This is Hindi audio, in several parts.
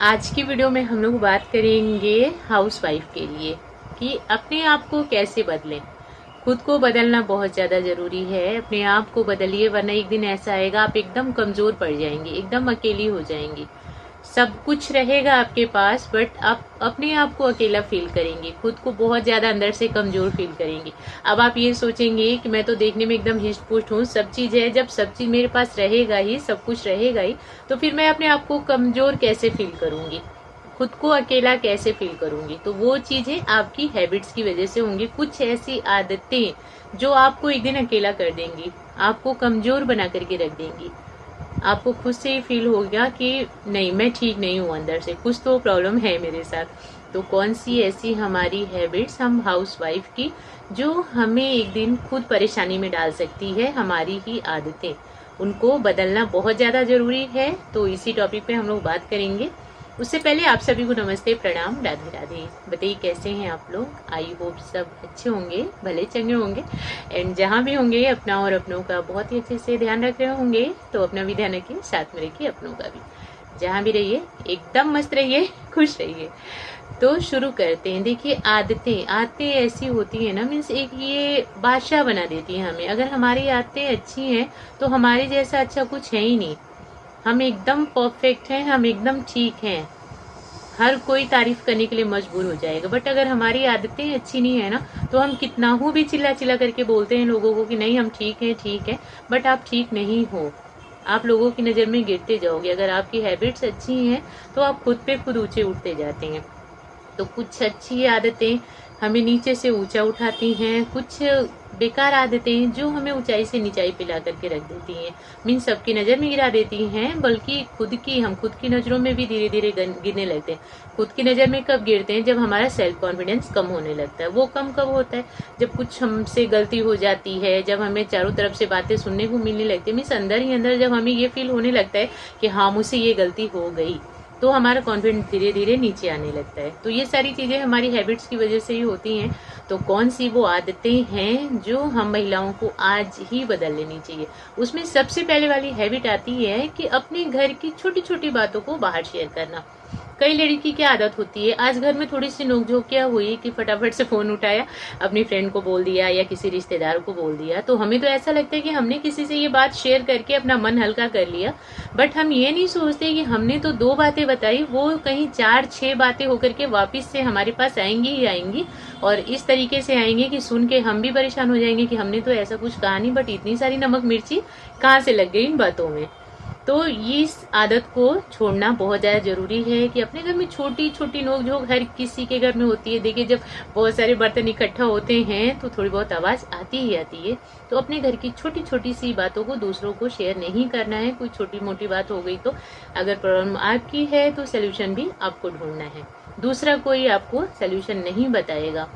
आज की वीडियो में हम लोग बात करेंगे हाउसवाइफ के लिए कि अपने आप को कैसे बदलें। खुद को बदलना बहुत ज्यादा जरूरी है। अपने आप को बदलिए, वरना एक दिन ऐसा आएगा आप एकदम कमजोर पड़ जाएंगे, एकदम अकेली हो जाएंगी। सब कुछ रहेगा आपके पास बट आप अपने आप को अकेला फील करेंगे, खुद को बहुत ज्यादा अंदर से कमजोर फील करेंगे। अब आप ये सोचेंगे कि मैं तो देखने में एकदम हिस्ट पुस्ट हूँ, सब चीज है। जब सब चीज मेरे पास रहेगा ही, सब कुछ रहेगा ही, तो फिर मैं अपने आप को कमजोर कैसे फील करूंगी, खुद को अकेला कैसे फील करूंगी। तो वो चीजें आपकी हैबिट्स की वजह से होंगी। कुछ ऐसी आदतें जो आपको एक दिन अकेला कर देंगी, आपको कमजोर बना करके रख देंगी। आपको खुद से ही फील हो गया कि नहीं, मैं ठीक नहीं हूँ, अंदर से कुछ तो प्रॉब्लम है मेरे साथ। तो कौन सी ऐसी हमारी हैबिट्स हम हाउसवाइफ की जो हमें एक दिन खुद परेशानी में डाल सकती है, हमारी ही आदतें, उनको बदलना बहुत ज्यादा जरूरी है। तो इसी टॉपिक पे हम लोग बात करेंगे। उससे पहले आप सभी को नमस्ते, प्रणाम, राधे राधे। बताइए कैसे हैं आप लोग। आई होप सब अच्छे होंगे, भले चंगे होंगे, एंड जहाँ भी होंगे अपना और अपनों का बहुत ही अच्छे से ध्यान रख रहे होंगे। तो अपना भी ध्यान रखिए, साथ में रखिए अपनों का भी। जहाँ भी रहिए एकदम मस्त रहिए, खुश रहिए। तो शुरू करते हैं। देखिए, आदतें ऐसी होती है ना, मीन्स एक ये बादशाह बना देती है हमें। अगर हमारी आदतें अच्छी हैं तो हमारे जैसा अच्छा कुछ है ही नहीं। हम एकदम परफेक्ट हैं, हम एकदम ठीक हैं, हर कोई तारीफ करने के लिए मजबूर हो जाएगा। बट अगर हमारी आदतें अच्छी नहीं है ना, तो हम कितना हूँ भी चिल्ला चिल्ला करके बोलते हैं लोगों को कि नहीं हम ठीक हैं, ठीक है, बट आप ठीक नहीं हो। आप लोगों की नजर में गिरते जाओगे। अगर आपकी हैबिट्स अच्छी हैं तो आप खुद पे खुद ऊंचे उठते जाते हैं। तो कुछ अच्छी आदतें हमें नीचे से ऊंचा उठाती हैं, कुछ बेकार आदतें जो हमें ऊंचाई से नीचाई पे ला करके रख देती हैं, मीन सबकी नजर में गिरा देती हैं, बल्कि हम खुद की नजरों में भी धीरे धीरे गिरने लगते हैं। खुद की नजर में कब गिरते हैं? जब हमारा सेल्फ कॉन्फिडेंस कम होने लगता है। वो कम कब होता है? जब कुछ हमसे गलती हो जाती है, जब हमें चारों तरफ से बातें सुनने को मिलने लगती है, मीन्स अंदर ही अंदर जब हमें ये फील होने लगता है कि हाँ मुझसे ये गलती हो गई, तो हमारा कॉन्फिडेंस धीरे धीरे नीचे आने लगता है। तो ये सारी चीजें हमारी हैबिट्स की वजह से ही होती हैं। तो कौन सी वो आदतें हैं जो हम महिलाओं को आज ही बदल लेनी चाहिए? उसमें सबसे पहले वाली हैबिट आती है कि अपने घर की छोटी छोटी बातों को बाहर शेयर करना। कई लड़की की क्या आदत होती है, आज घर में थोड़ी सी नोकझोंक क्या हुई कि फटाफट से फोन उठाया, अपनी फ्रेंड को बोल दिया या किसी रिश्तेदार को बोल दिया। तो हमें तो ऐसा लगता है कि हमने किसी से ये बात शेयर करके अपना मन हल्का कर लिया। बट हम ये नहीं सोचते कि हमने तो 2 बातें बताई, वो कहीं 4-6 बातें होकर के वापिस से हमारे पास आएंगी ही आएंगी। और इस तरीके से आएंगे कि सुन के हम भी परेशान हो जाएंगे कि हमने तो ऐसा कुछ कहा नहीं, बट इतनी सारी नमक मिर्ची कहाँ से लग गई इन बातों में। तो इस आदत को छोड़ना बहुत ज्यादा जरूरी है कि अपने घर में छोटी छोटी नोकझोंक हर किसी के घर में होती है। देखिए, जब बहुत सारे बर्तन इकट्ठा होते हैं तो थोड़ी बहुत आवाज आती ही आती है। तो अपने घर की छोटी छोटी सी बातों को दूसरों को शेयर नहीं करना है। कोई छोटी मोटी बात हो गई तो अगर प्रॉब्लम आपकी है तो सोल्यूशन भी आपको ढूंढना है, दूसरा कोई आपको सोल्यूशन नहीं बताएगा।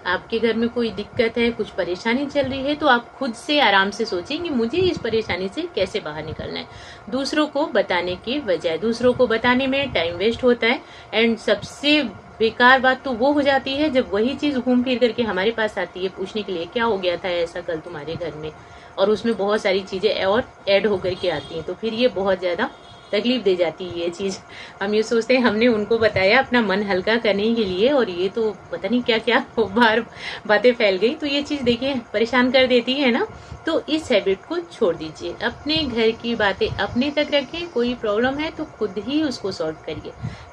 आपके घर में कोई दिक्कत है, कुछ परेशानी चल रही है, तो आप खुद से आराम से सोचिए कि मुझे इस परेशानी से कैसे बाहर निकलना है, दूसरों को बताने की बजाय। दूसरों को बताने में टाइम वेस्ट होता है, एंड सबसे बेकार बात तो वो हो जाती है जब वही चीज घूम फिर करके हमारे पास आती है पूछने के लिए, क्या हो गया था ऐसा कल तुम्हारे घर में, और उसमें बहुत सारी चीजें और ऐड होकर के आती हैं। तो फिर ये बहुत ज्यादा तकलीफ दे जाती है ये चीज। हम ये सोचते हैं हमने उनको बताया अपना मन हल्का करने के लिए, और ये तो पता नहीं क्या क्या बाहर बातें फैल गई। तो ये चीज देखिए परेशान कर देती है ना। तो इस हैबिट को छोड़ दीजिए, अपने घर की बातें अपने तक रखें। कोई प्रॉब्लम है तो खुद ही उसको सॉल्व करिए,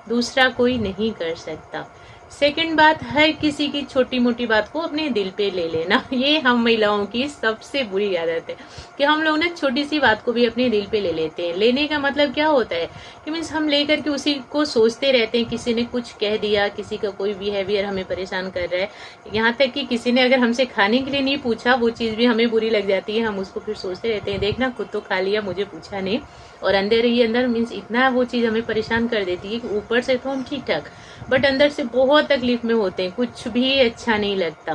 दूसरा कोई नहीं कर सकता। सेकंड बात, हर किसी की छोटी मोटी बात को अपने दिल पे ले लेना। ये हम महिलाओं की सबसे बुरी आदत है कि हम लोग ना छोटी सी बात को भी अपने दिल पे ले लेते हैं। लेने का मतलब क्या होता है कि मीन्स हम लेकर के उसी को सोचते रहते हैं। किसी ने कुछ कह दिया, किसी का कोई बिहेवियर हमें परेशान कर रहा है, यहाँ तक कि किसी ने अगर हमसे खाने के लिए नहीं पूछा, वो चीज भी हमें बुरी लग जाती है। हम उसको फिर सोचते रहते हैं, देखना खुद तो खा लिया, मुझे पूछा नहीं। और अंदर ही अंदर मीन्स इतना वो चीज हमें परेशान कर देती है कि ऊपर से तो हम ठीक ठाक, बट अंदर से बहुत तकलीफ में होते हैं, कुछ भी अच्छा नहीं लगता।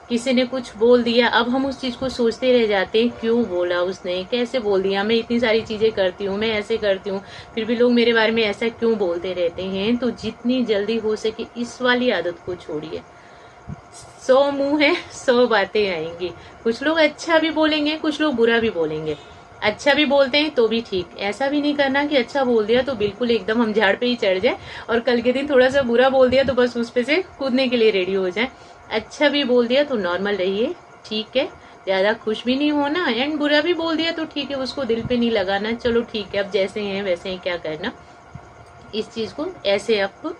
किसी ने कुछ बोल दिया, अब हम उस चीज को सोचते रह जाते हैं, क्यों बोला उसने, कैसे बोल दिया, मैं इतनी सारी चीजें करती हूँ, मैं ऐसे करती हूँ, फिर भी लोग मेरे बारे में ऐसा क्यों बोलते रहते हैं। तो जितनी जल्दी हो सके इस वाली आदत को छोड़िए। 100 मुंह है 100 बातें आएंगी। कुछ लोग अच्छा भी बोलेंगे, कुछ लोग बुरा भी बोलेंगे, अच्छा भी बोलते हैं तो भी ठीक, ऐसा भी नहीं करना कि अच्छा बोल दिया तो बिल्कुल एकदम हम झाड़ पे ही चढ़ जाए और कल के दिन थोड़ा सा बुरा बोल दिया तो बस उस पे से कूदने के लिए रेडी हो जाए। अच्छा भी बोल दिया तो नॉर्मल रहिए, ठीक है, ज्यादा खुश भी नहीं होना, एंड बुरा भी बोल दिया तो ठीक है, उसको दिल पे नहीं लगाना, चलो ठीक है अब जैसे हैं वैसे ही क्या करना, इस चीज को ऐसे आप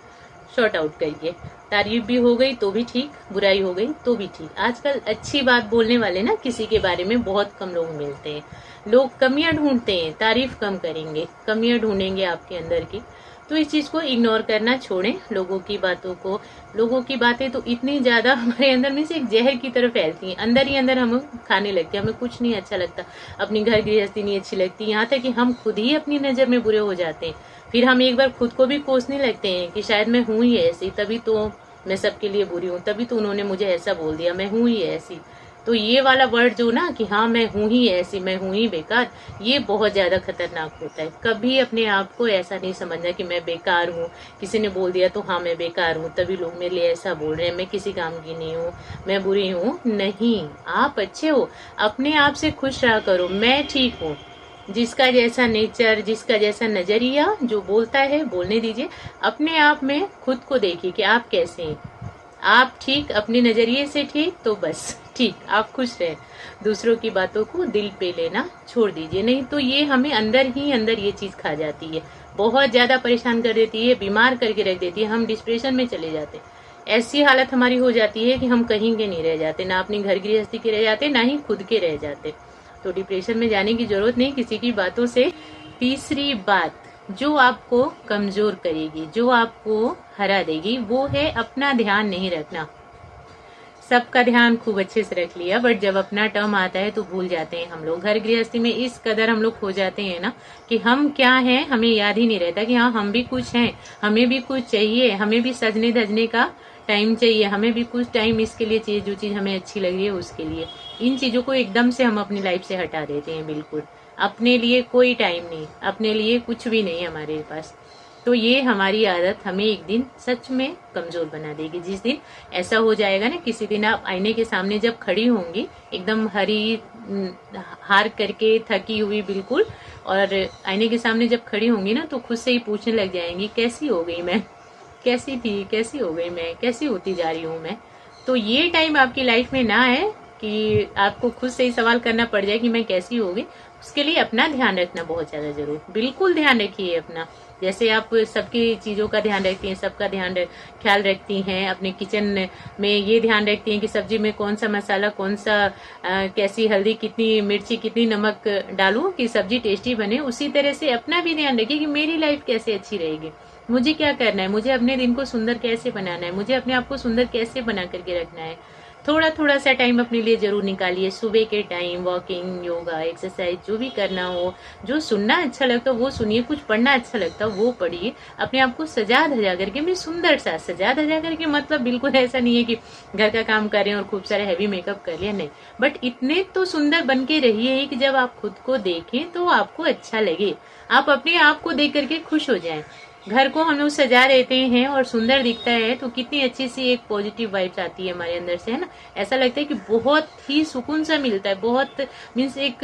शॉर्ट आउट करिए। तारीफ भी हो गई तो भी ठीक, बुराई हो गई तो भी ठीक। आजकल अच्छी बात बोलने वाले ना किसी के बारे में बहुत कम लोग मिलते हैं। लोग कमियां ढूंढते हैं, तारीफ कम करेंगे, कमियां ढूंढेंगे आपके अंदर की। तो इस चीज को इग्नोर करना छोड़ें, लोगों की बातों को। लोगों की बातें तो इतनी ज्यादा हमारे अंदर में से एक जहर की तरह फैलती हैं, अंदर ही अंदर हम खाने लगते हैं, हमें कुछ नहीं अच्छा लगता, अपनी घर गृहस्थी नहीं अच्छी लगती, यहाँ तक कि हम खुद ही अपनी नजर में बुरे हो जाते हैं। फिर हम एक बार खुद को भी कोसने लगते हैं कि शायद मैं हूं ही ऐसी, तभी तो मैं सबके लिए बुरी हूँ, तभी तो उन्होंने मुझे ऐसा बोल दिया, मैं हूं ही ऐसी। तो ये वाला वर्ड जो ना कि हाँ मैं हूं ही ऐसी, मैं हूं ही बेकार, ये बहुत ज्यादा खतरनाक होता है। कभी अपने आप को ऐसा नहीं समझना कि मैं बेकार हूँ, किसी ने बोल दिया तो हाँ मैं बेकार हूँ तभी लोग मेरे लिए ऐसा बोल रहे हैं, मैं किसी काम की नहीं हूँ, मैं बुरी हूँ। नहीं, आप अच्छे हो, अपने आप से खुश रहा करो, मैं ठीक हूँ। जिसका जैसा नेचर, जिसका जैसा नजरिया, जो बोलता है बोलने दीजिए। अपने आप में खुद को देखिए कि आप कैसे हैं। आप ठीक, अपने नजरिए से ठीक, तो बस ठीक, आप खुश रहे। दूसरों की बातों को दिल पे लेना छोड़ दीजिए, नहीं तो ये हमें अंदर ही अंदर ये चीज खा जाती है, बहुत ज्यादा परेशान कर देती है, बीमार करके रख देती है, हम डिप्रेशन में चले जाते हैं। ऐसी हालत हमारी हो जाती है कि हम कहीं के नहीं रह जाते, ना अपनी घर गृहस्थी के रह जाते, ना ही खुद के रह जाते। तो डिप्रेशन में जाने की जरूरत नहीं किसी की बातों से। तीसरी बात जो आपको कमजोर करेगी, जो आपको हरा देगी, वो है अपना ध्यान नहीं रखना। सबका ध्यान खूब अच्छे से रख लिया, बट जब अपना टर्म आता है तो भूल जाते हैं हम लोग। घर गृहस्थी में इस कदर हम लोग खो जाते हैं ना कि हम क्या हैं हमें याद ही नहीं रहता कि हाँ हम भी कुछ हैं, हमें भी कुछ चाहिए, हमें भी सजने धजने का टाइम चाहिए, हमें भी कुछ टाइम इसके लिए चाहिए जो चीज हमें अच्छी लग रही है उसके लिए। इन चीजों को एकदम से हम अपनी लाइफ से हटा देते हैं, बिल्कुल अपने लिए कोई टाइम नहीं, अपने लिए कुछ भी नहीं हमारे पास। तो ये हमारी आदत हमें एक दिन सच में कमजोर बना देगी। जिस दिन ऐसा हो जाएगा ना, किसी दिन आप आईने के सामने जब खड़ी होंगी एकदम हार करके, थकी हुई बिल्कुल, और आईने के सामने जब खड़ी होंगी ना तो खुद से ही पूछने लग जाएंगी कैसी हो गई मैं, कैसी थी, कैसी हो गई मैं, कैसी होती जा रही हूँ मैं। तो ये टाइम आपकी लाइफ में ना है कि आपको खुद से ही सवाल करना पड़ जाए कि मैं कैसी हो गई। उसके लिए अपना ध्यान रखना बहुत ज्यादा जरूर, बिल्कुल ध्यान रखिए अपना। जैसे आप सबकी चीजों का ध्यान रखती हैं, सबका ख्याल रखती हैं, अपने किचन में ये ध्यान रखती हैं कि सब्जी में कौन सा मसाला, कौन सा कैसी हल्दी, कितनी मिर्ची, कितनी नमक डालूं कि सब्जी टेस्टी बने, उसी तरह से अपना भी ध्यान रखिए कि मेरी लाइफ कैसे अच्छी रहेगी, मुझे क्या करना है, मुझे अपने दिन को सुंदर कैसे बनाना है, मुझे अपने आप को सुंदर कैसे बना करके रखना है। थोड़ा थोड़ा सा टाइम अपने लिए जरूर निकालिए, सुबह के टाइम वॉकिंग, योगा, एक्सरसाइज जो भी करना हो, जो सुनना अच्छा लगता हो वो सुनिए, कुछ पढ़ना अच्छा लगता हो वो पढ़िए। अपने आप को सजा धजा करके, मैं सुंदर सा सजा धजा करके, मतलब बिल्कुल ऐसा नहीं है कि घर का काम कर रहे हैं और खूब सारे हैवी मेकअप कर लिया, नहीं, बट इतने तो सुंदर बन के रहिए कि जब आप खुद को देखें तो आपको अच्छा लगे, आप अपने आप को देख करके खुश हो जाएं। घर को हम लोग सजा देते हैं और सुंदर दिखता है तो कितनी अच्छी सी एक पॉजिटिव वाइब्स आती है हमारे अंदर से, है ना। ऐसा लगता है कि बहुत ही सुकून सा मिलता है, बहुत मीन्स एक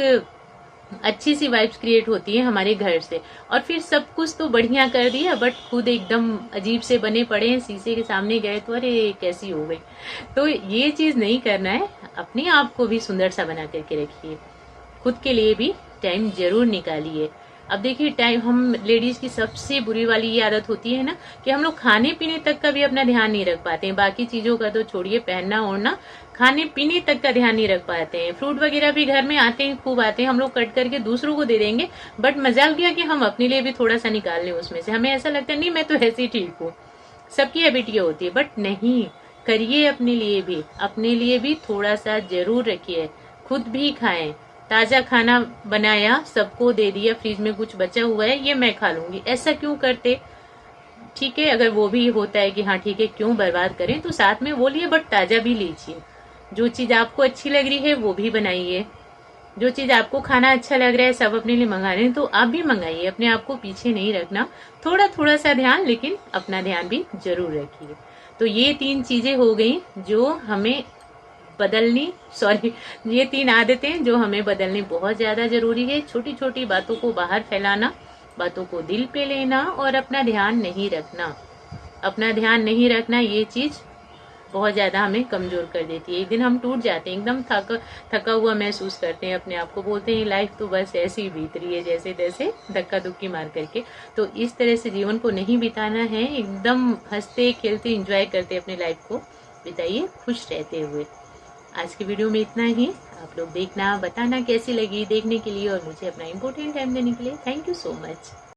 अच्छी सी वाइब्स क्रिएट होती है हमारे घर से। और फिर सब कुछ तो बढ़िया कर दिया बट खुद एकदम अजीब से बने पड़े हैं, शीशे के सामने गए तो अरे कैसी हो गई। तो ये चीज नहीं करना है, अपने आप को भी सुंदर सा बना करके रखिए, खुद के लिए भी टाइम जरूर निकालिए। अब देखिए टाइम, हम लेडीज की सबसे बुरी वाली ये आदत होती है ना कि हम लोग खाने पीने तक का भी अपना ध्यान नहीं रख पाते हैं, बाकी चीजों का तो छोड़िए, पहनना ओढ़ना, खाने पीने तक का ध्यान नहीं रख पाते हैं। फ्रूट वगैरह भी घर में आते हैं, खूब आते हैं, हम लोग कट करके दूसरों को दे देंगे, बट मजाक किया कि हम अपने लिए भी थोड़ा सा निकाल लें उसमें से। हमें ऐसा लगता है नहीं मैं तो ऐसे ही ठीक हूँ, सबकी हैबिट ये होती है, बट नहीं, करिए अपने लिए भी, अपने लिए भी थोड़ा सा जरूर रखिए, खुद भी खाएं। ताजा खाना बनाया, सबको दे दिया, फ्रिज में कुछ बचा हुआ है ये मैं खा लूंगी, ऐसा क्यों करते। ठीक है, अगर वो भी होता है कि हाँ ठीक है क्यों बर्बाद करें, तो साथ में वो लिए बट ताजा भी लीजिए। जो चीज आपको अच्छी लग रही है वो भी बनाइए, जो चीज आपको खाना अच्छा लग रहा है, सब अपने लिए मंगा रहे हैं तो आप भी मंगाइए, अपने आप को पीछे नहीं रखना, थोड़ा थोड़ा सा ध्यान, लेकिन अपना ध्यान भी जरूर रखिए। तो ये 3 चीजें हो गई जो हमें बदलनी ये 3 आदतें जो हमें बदलनी बहुत ज्यादा जरूरी है। छोटी छोटी बातों को बाहर फैलाना, बातों को दिल पे लेना और अपना ध्यान नहीं रखना। अपना ध्यान नहीं रखना ये चीज बहुत ज्यादा हमें कमजोर कर देती है। एक दिन हम टूट जाते हैं, एकदम थका हुआ महसूस करते हैं अपने आप को, बोलते हैं लाइफ तो बस ऐसी ही बीत रही है जैसे तैसे धक्का धुक्की मार करके। तो इस तरह से जीवन को नहीं बिताना है, एकदम हंसते खेलते एंजॉय करते अपने लाइफ को बिताइए, खुश रहते हुए। आज की वीडियो में इतना ही। आप लोग देखना, बताना कैसी लगी। देखने के लिए और मुझे अपना इम्पोर्टेंट टाइम देने के लिए थैंक यू सो मच।